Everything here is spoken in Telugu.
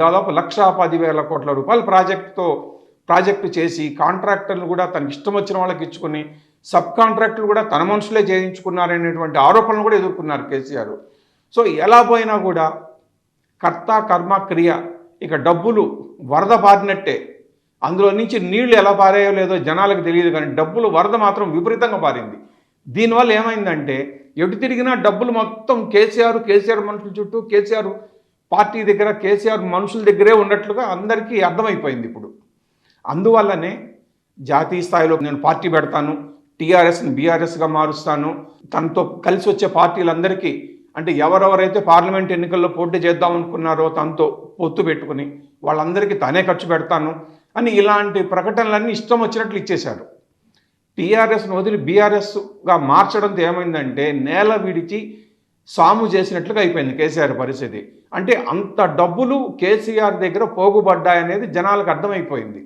దాదాపు 1,10,000 కోట్ల రూపాయల ప్రాజెక్టు చేసి కాంట్రాక్టర్లు కూడా తనకి ఇష్టం వచ్చిన వాళ్ళకి ఇచ్చుకుని సబ్ కాంట్రాక్టులు కూడా తన మనుషులే చేయించుకున్నారనేటువంటి ఆరోపణలు కూడా ఎదుర్కొన్నారు కేసీఆర్. సో ఎలా పోయినా కూడా కర్త కర్మ క్రియ, ఇక డబ్బులు వరద పారినట్టే. అందులో నుంచి నీళ్లు ఎలా పారాయో లేదో జనాలకు తెలియదు, కానీ డబ్బులు వరద మాత్రం విపరీతంగా పారింది. దీనివల్ల ఏమైందంటే ఎటు తిరిగినా డబ్బులు మొత్తం కేసీఆర్ మనుషుల చుట్టూ, కేసీఆర్ పార్టీ దగ్గర, కేసీఆర్ మనుషుల దగ్గరే ఉన్నట్లుగా అందరికీ అర్థమైపోయింది ఇప్పుడు. అందువల్లనే జాతీయ స్థాయిలో నేను పార్టీ పెడతాను, టీఆర్ఎస్ని బీఆర్ఎస్గా మారుస్తాను, తనతో కలిసి వచ్చే పార్టీలందరికీ, అంటే ఎవరెవరైతే పార్లమెంట్ ఎన్నికల్లో పోటీ చేద్దాం అనుకున్నారో తనతో పొత్తు పెట్టుకుని వాళ్ళందరికీ తానే ఖర్చు పెడతాను అని ఇలాంటి ప్రకటనలన్నీ ఇష్టం వచ్చినట్లు ఇచ్చేశారు. టీఆర్ఎస్ను వదిలి బీఆర్ఎస్గా మార్చడంతో ఏమైందంటే నేల విడిచి సాము చేసినట్లుగా అయిపోయింది కేసీఆర్ పరిస్థితి. అంటే అంత డబ్బులు కేసీఆర్ దగ్గర పోగుబడ్డాయనేది జనాలకు అర్థమైపోయింది.